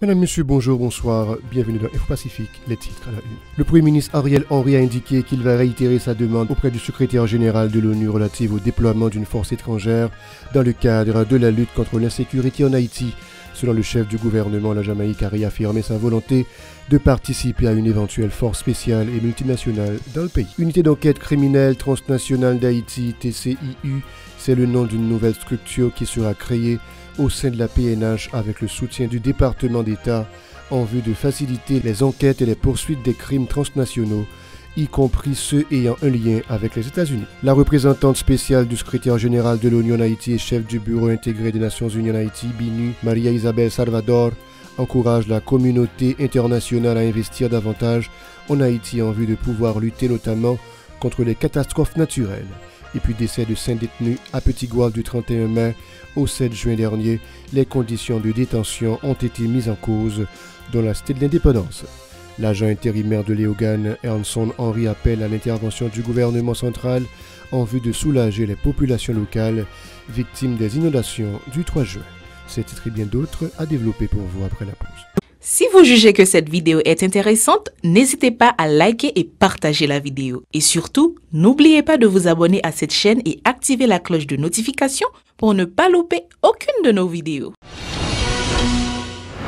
Mesdames, Messieurs, bonjour, bonsoir, bienvenue dans Info Pacifique, les titres à la une. Le Premier ministre Ariel Henry a indiqué qu'il va réitérer sa demande auprès du secrétaire général de l'ONU relative au déploiement d'une force étrangère dans le cadre de la lutte contre l'insécurité en Haïti. Selon le chef du gouvernement, la Jamaïque a réaffirmé sa volonté de participer à une éventuelle force spéciale et multinationale dans le pays. Unité d'enquête criminelle transnationale d'Haïti, TCIU, c'est le nom d'une nouvelle structure qui sera créée au sein de la PNH avec le soutien du département d'État en vue de faciliter les enquêtes et les poursuites des crimes transnationaux, y compris ceux ayant un lien avec les États-Unis. La représentante spéciale du secrétaire général de l'ONU en Haïti et chef du Bureau intégré des Nations Unies en Haïti, BINU, Maria Isabel Salvador, encourage la communauté internationale à investir davantage en Haïti en vue de pouvoir lutter notamment contre les catastrophes naturelles. Et puis décès de 5 détenus à Petit-Gouave du 31 mai au 7 juin dernier, les conditions de détention ont été mises en cause dans la cité de l'Indépendance. L'agent intérimaire de Léogane, Ernson Henry, appelle à l'intervention du gouvernement central en vue de soulager les populations locales victimes des inondations du 3 juin. Ces titres et bien d'autres à développer pour vous après la pause. Si vous jugez que cette vidéo est intéressante, n'hésitez pas à liker et partager la vidéo. Et surtout, n'oubliez pas de vous abonner à cette chaîne et activer la cloche de notification pour ne pas louper aucune de nos vidéos.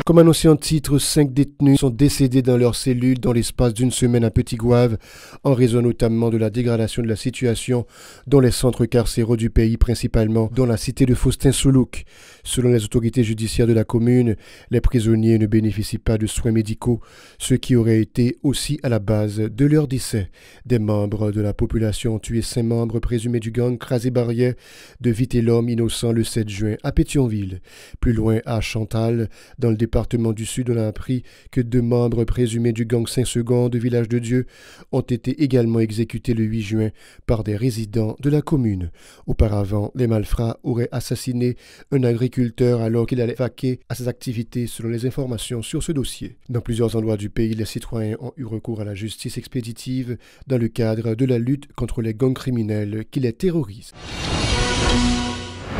Comme annoncé en titre, 5 détenus sont décédés dans leur cellule dans l'espace d'une semaine à Petit-Gouave, en raison notamment de la dégradation de la situation dans les centres carcéraux du pays, principalement dans la cité de Faustin-Soulouk. Selon les autorités judiciaires de la commune, les prisonniers ne bénéficient pas de soins médicaux, ce qui aurait été aussi à la base de leur décès. Des membres de la population ont tué 5 membres présumés du gang Crasé-Barrière de Vitellum innocent le 7 juin à Pétionville. Plus loin, à Chantal, dans le département du Sud, on a appris que 2 membres présumés du gang 5 secondes de Village de Dieu ont été également exécutés le 8 juin par des résidents de la commune. Auparavant, les malfrats auraient assassiné un agriculteur alors qu'il allait vaquer à ses activités selon les informations sur ce dossier. Dans plusieurs endroits du pays, les citoyens ont eu recours à la justice expéditive dans le cadre de la lutte contre les gangs criminels qui les terrorisent.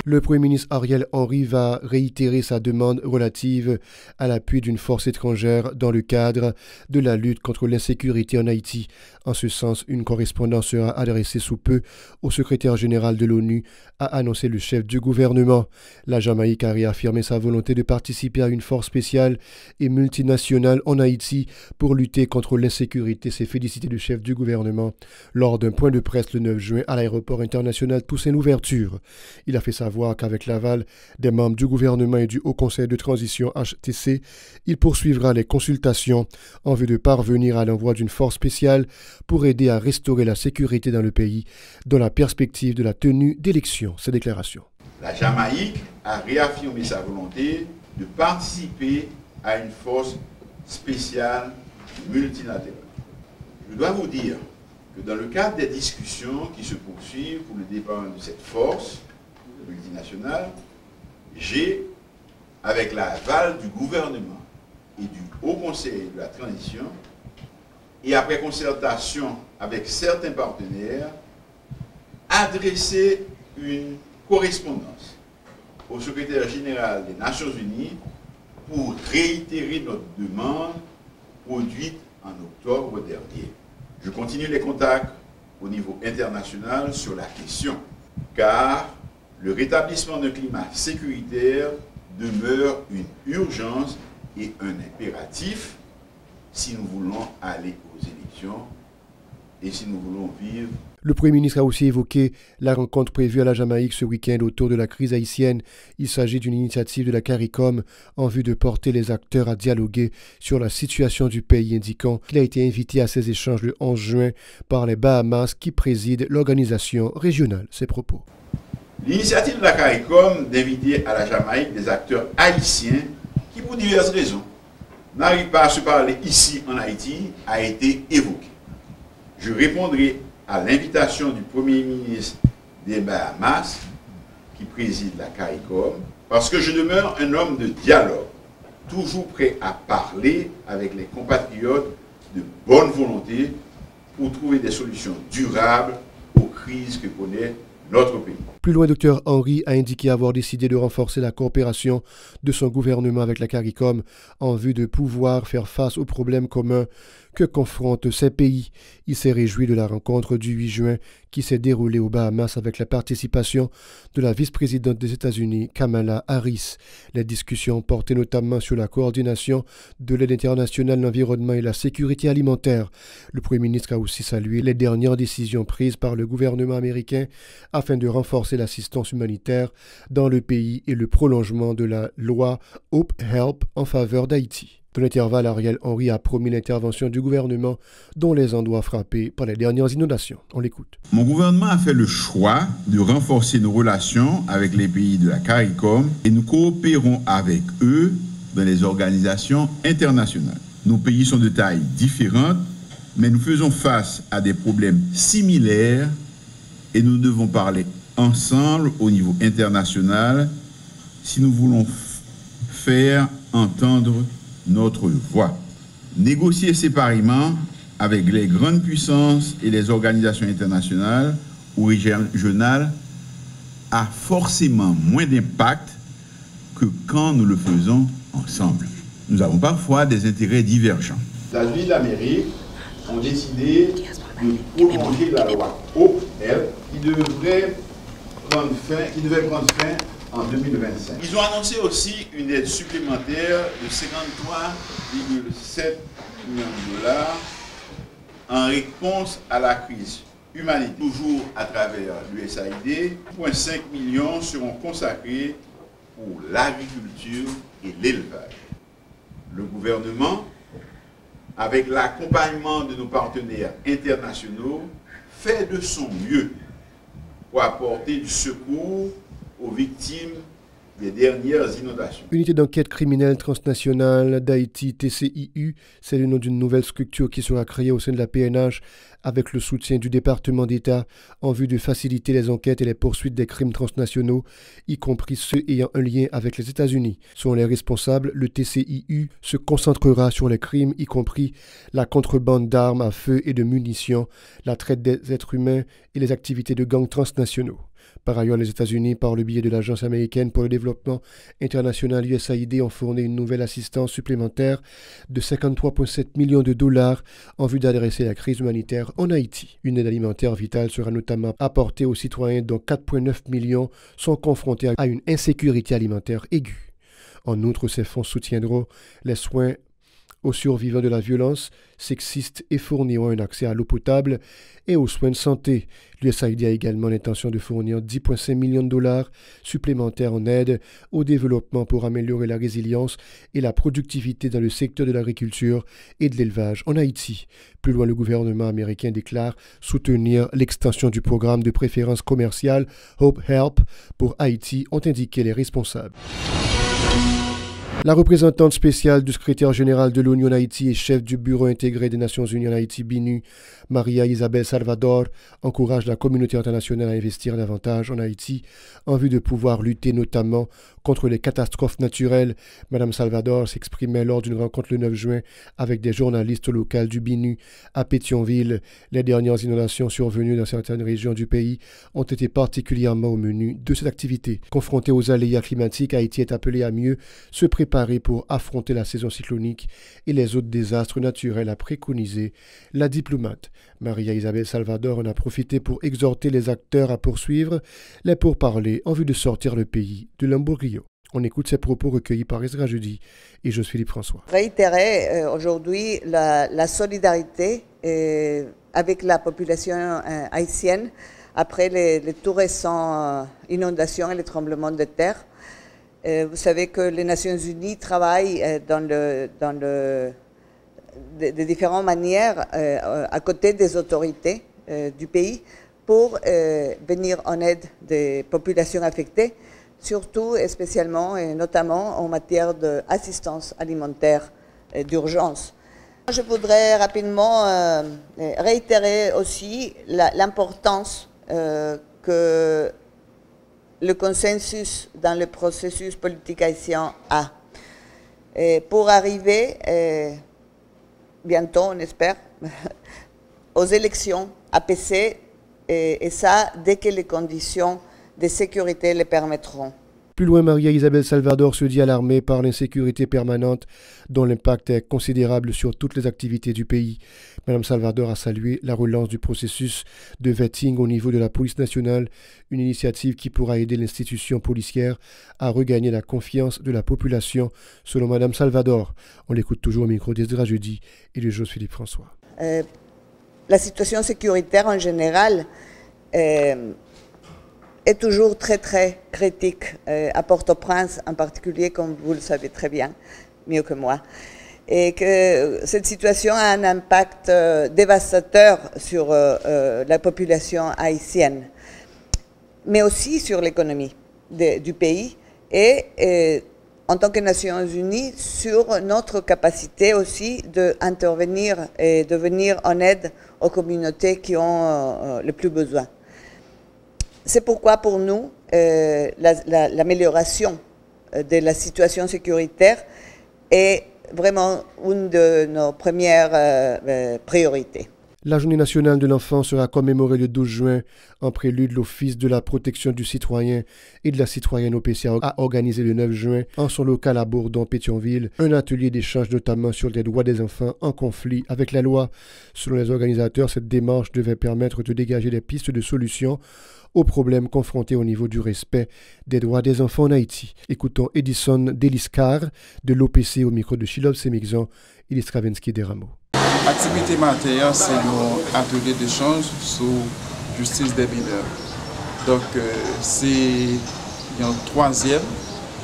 Le Premier ministre Ariel Henry va réitérer sa demande relative à l'appui d'une force étrangère dans le cadre de la lutte contre l'insécurité en Haïti. En ce sens, une correspondance sera adressée sous peu au secrétaire général de l'ONU, a annoncé le chef du gouvernement. La Jamaïque a réaffirmé sa volonté de participer à une force spéciale et multinationale en Haïti pour lutter contre l'insécurité. C'est félicité le chef du gouvernement lors d'un point de presse le 9 juin à l'aéroport international Toussaint-Louverture. Il a fait savoir qu'avec l'aval des membres du gouvernement et du Haut Conseil de transition HTC, il poursuivra les consultations en vue de parvenir à l'envoi d'une force spéciale pour aider à restaurer la sécurité dans le pays dans la perspective de la tenue d'élections. Ces déclarations. La Jamaïque a réaffirmé sa volonté de participer à une force spéciale multilatérale. Je dois vous dire que dans le cadre des discussions qui se poursuivent pour le déploiement de cette force multinationale, j'ai, avec l'aval du gouvernement et du Haut Conseil de la transition, et après concertation avec certains partenaires, adressé une correspondance au secrétaire général des Nations Unies pour réitérer notre demande produite en octobre dernier. Je continue les contacts au niveau international sur la question, car le rétablissement d'un climat sécuritaire demeure une urgence et un impératif si nous voulons aller aux élections et si nous voulons vivre. Le Premier ministre a aussi évoqué la rencontre prévue à la Jamaïque ce week-end autour de la crise haïtienne. Il s'agit d'une initiative de la CARICOM en vue de porter les acteurs à dialoguer sur la situation du pays, indiquant qu'il a été invité à ces échanges le 11 juin par les Bahamas qui président l'organisation régionale. Ses propos. L'initiative de la CARICOM d'inviter à la Jamaïque des acteurs haïtiens qui, pour diverses raisons, n'arrivent pas à se parler ici en Haïti, a été évoquée. Je répondrai à l'invitation du Premier ministre des Bahamas, qui préside la CARICOM, parce que je demeure un homme de dialogue, toujours prêt à parler avec les compatriotes de bonne volonté pour trouver des solutions durables aux crises que connaît notre pays. Plus loin, Dr Henry a indiqué avoir décidé de renforcer la coopération de son gouvernement avec la CARICOM en vue de pouvoir faire face aux problèmes communs que confrontent ces pays. Il s'est réjoui de la rencontre du 8 juin qui s'est déroulée aux Bahamas avec la participation de la vice-présidente des États-Unis, Kamala Harris. Les discussions portaient notamment sur la coordination de l'aide internationale, l'environnement et la sécurité alimentaire. Le Premier ministre a aussi salué les dernières décisions prises par le gouvernement américain afin de renforcer l'assistance humanitaire dans le pays et le prolongement de la loi Hope Help en faveur d'Haïti. Dans l'intervalle, Ariel Henry a promis l'intervention du gouvernement dont les endroits frappés par les dernières inondations. On l'écoute. Mon gouvernement a fait le choix de renforcer nos relations avec les pays de la CARICOM et nous coopérons avec eux dans les organisations internationales. Nos pays sont de tailles différentes, mais nous faisons face à des problèmes similaires et nous devons parler ensemble au niveau international si nous voulons faire entendre notre voix. Négocier séparément avec les grandes puissances et les organisations internationales ou régionales a forcément moins d'impact que quand nous le faisons ensemble. Nous avons parfois des intérêts divergents. Les États-Unis d'Amérique ont décidé de prolonger la loi Hope Help qui devait prendre fin en 2025. Ils ont annoncé aussi une aide supplémentaire de 53,7 millions de dollars en réponse à la crise humanitaire. Toujours à travers l'USAID, 1,5 millions seront consacrés pour l'agriculture et l'élevage. Le gouvernement, avec l'accompagnement de nos partenaires internationaux, fait de son mieux pour apporter du secours aux victimes des dernières inondations. Unité d'enquête criminelle transnationale d'Haïti, TCIU, c'est le nom d'une nouvelle structure qui sera créée au sein de la PNH avec le soutien du département d'État en vue de faciliter les enquêtes et les poursuites des crimes transnationaux, y compris ceux ayant un lien avec les États-Unis. Selon les responsables, le TCIU se concentrera sur les crimes, y compris la contrebande d'armes à feu et de munitions, la traite des êtres humains et les activités de gangs transnationaux. Par ailleurs, les États-Unis, par le biais de l'Agence américaine pour le développement international USAID, ont fourni une nouvelle assistance supplémentaire de 53,7 millions de dollars en vue d'adresser la crise humanitaire en Haïti. Une aide alimentaire vitale sera notamment apportée aux citoyens dont 4,9 millions sont confrontés à une insécurité alimentaire aiguë. En outre, ces fonds soutiendront les soins aux survivants de la violence sexiste et fourniront un accès à l'eau potable et aux soins de santé. L'USAID a également l'intention de fournir 10,5 millions de dollars supplémentaires en aide au développement pour améliorer la résilience et la productivité dans le secteur de l'agriculture et de l'élevage en Haïti. Plus loin, le gouvernement américain déclare soutenir l'extension du programme de préférence commerciale Hope Help pour Haïti, ont indiqué les responsables. La représentante spéciale du secrétaire général de l'ONU en Haïti et chef du Bureau intégré des Nations Unies en Haïti, BINU, Maria Isabel Salvador, encourage la communauté internationale à investir davantage en Haïti en vue de pouvoir lutter notamment contre les catastrophes naturelles. Madame Salvador s'exprimait lors d'une rencontre le 9 juin avec des journalistes locaux du BINU à Pétionville. Les dernières inondations survenues dans certaines régions du pays ont été particulièrement au menu de cette activité. Confrontée aux aléas climatiques, Haïti est appelé à mieux se préparer pour affronter la saison cyclonique et les autres désastres naturels, a préconisé la diplomate. Maria Isabel Salvador en a profité pour exhorter les acteurs à poursuivre les pourparlers en vue de sortir le pays de l'imbroglio. On écoute ces propos recueillis par Ezra Jeudi et je suis Philippe François. Réitérer aujourd'hui la solidarité avec la population haïtienne après les tout récents inondations et les tremblements de terre. Vous savez que les Nations Unies travaillent de différentes manières à côté des autorités du pays pour venir en aide des populations affectées, surtout et spécialement et notamment en matière d'assistance alimentaire d'urgence. Je voudrais rapidement réitérer aussi l'importance que le consensus dans le processus politique haïtien a. Pour arriver, bientôt on espère, aux élections apaisées et ça dès que les conditions de sécurité le permettront. Plus loin, Maria Isabel Salvador se dit alarmée par l'insécurité permanente dont l'impact est considérable sur toutes les activités du pays. Madame Salvador a salué la relance du processus de vetting au niveau de la police nationale, une initiative qui pourra aider l'institution policière à regagner la confiance de la population, selon Madame Salvador. On l'écoute toujours au micro d'Esdra Jeudi et de José Philippe François. La situation sécuritaire en général est toujours très très critique, à Port-au-Prince en particulier, comme vous le savez très bien, mieux que moi, et que cette situation a un impact dévastateur sur la population haïtienne, mais aussi sur l'économie du pays et en tant que Nations Unies sur notre capacité aussi d'intervenir et de venir en aide aux communautés qui ont le plus besoin. C'est pourquoi pour nous, l'amélioration de la situation sécuritaire est vraiment une de nos premières priorités. La Journée nationale de l'enfant sera commémorée le 12 juin. En prélude, l'Office de la protection du citoyen et de la citoyenne OPC a organisé le 9 juin, en son local à Bourdon-Pétionville, un atelier d'échange notamment sur les droits des enfants en conflit avec la loi. Selon les organisateurs, cette démarche devait permettre de dégager des pistes de solutions aux problèmes confrontés au niveau du respect des droits des enfants en Haïti. Écoutons Edison Deliscar de l'OPC au micro de Shilov Semixon et Listravensky des Rameaux. L'activité matérielle, c'est un atelier d'échange sur justice des mineurs. Donc, c'est un troisième,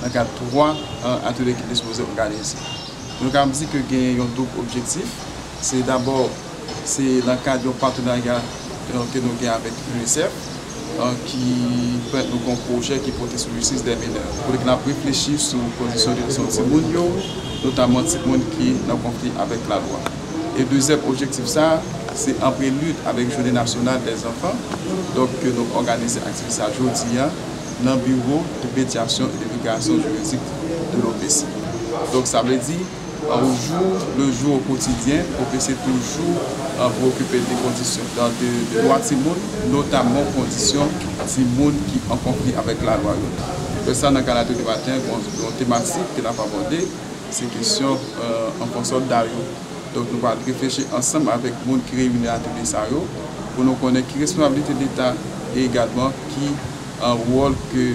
donc à 3 ateliers qui sont disposés organiser. Donc, on dit qu'il y a un double objectif. C'est d'abord, c'est dans le cadre d'un partenariat que nous avons avec l'UNICEF, qui peut être un projet qui porte sur la justice des mineurs. Pour qu'on réfléchisse sur la position de Timounio, notamment Timoun qui est en conflit avec la loi. Et le deuxième objectif, c'est en prélude avec la Journée nationale des enfants. Donc, nous organisons l'activité aujourd'hui dans le bureau de médiation et de migration juridique de l'OPC. Donc, ça veut dire, le jour au quotidien, l'OPC est toujours préoccupé des conditions de droits de Timoun, notamment conditions de Timoun qui sont en conflit avec la loi. Et ça, dans le cadre du matin, une thématique que nous avons abordée, c'est la question en fonction d'Ario. Donc nous allons réfléchir ensemble avec les gens qui réunissent l'atelier Sario pour nous connaître qui responsabilité de l'État et également qui un rôle que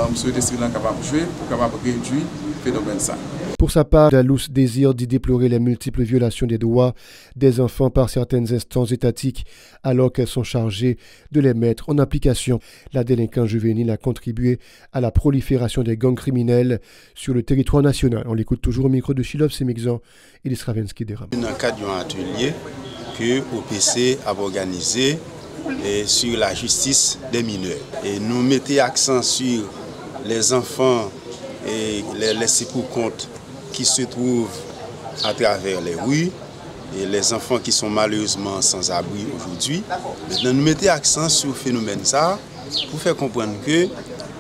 M. Civil est capable de jouer pour capable réduire le phénomène ça. Pour sa part, Dalous désire d'y déplorer les multiples violations des droits des enfants par certaines instances étatiques alors qu'elles sont chargées de les mettre en application. La délinquance juvénile a contribué à la prolifération des gangs criminels sur le territoire national. On l'écoute toujours au micro de Shilov Semixon et Listravensky des Rameaux. Dans le cadre d'un atelier que l'OPC a organisé sur la justice des mineurs. Et nous mettons accent sur les enfants et les laissés pour compte qui se trouvent à travers les rues et les enfants qui sont malheureusement sans abri aujourd'hui. Maintenant, nous mettons accent sur le phénomène ça pour faire comprendre que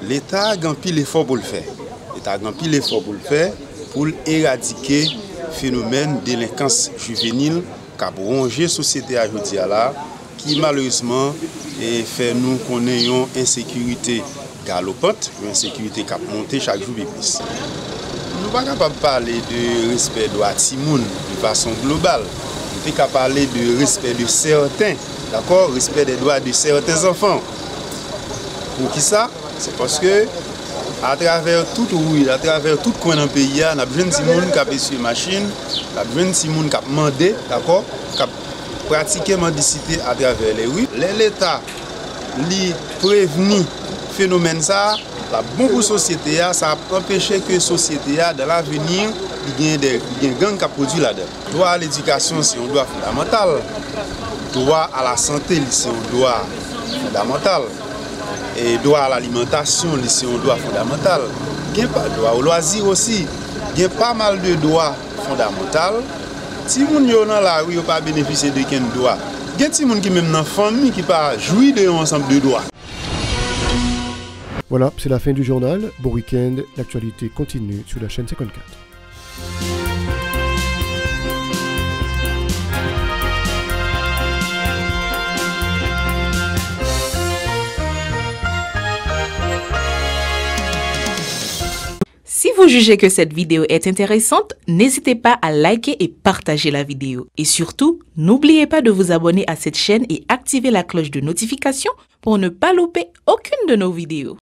l'État a un pile effort pour le faire. L'État a un pile effort pour le faire pour éradiquer le phénomène de délinquance juvénile qui a rongé la société aujourd'hui qui malheureusement fait nous connaître une insécurité galopante, une insécurité qui a monté chaque jour plus. Nous ne sommes pas capables de parler de respect de droits de Timoun de façon globale. Nous sommes capables de parler de respect de certains, d'accord, respect des droits de certains enfants. Pour qui ça? C'est parce que à travers toute rue, à travers tout coin dans le pays, on a besoin de Timoun qui a sur machine, on a besoin de Timoun qui a demandé, d'accord, qui a pratiqué mendicité à travers les rues. L'État lui prévenir phénomène ça. La bonne société, ça a empêché que la société, dans l'avenir, il y ait des gangs qui produisent là-dedans. Le droit à l'éducation, c'est un droit fondamental. Le droit à la santé, c'est un droit fondamental. Et le droit à l'alimentation, c'est un droit fondamental. Il y a le droit au loisir aussi. Il y a pas mal de droits fondamentaux. Si les gens dans la rue n'ont pas bénéficié de quel droit, il y a des gens qui même dans la famille qui pas jouir de ensemble de droits. Voilà, c'est la fin du journal. Bon week-end, l'actualité continue sur la chaîne 54. vous jugez que cette vidéo est intéressante, n'hésitez pas à liker et partager la vidéo. Et surtout, n'oubliez pas de vous abonner à cette chaîne et activer la cloche de notification pour ne pas louper aucune de nos vidéos.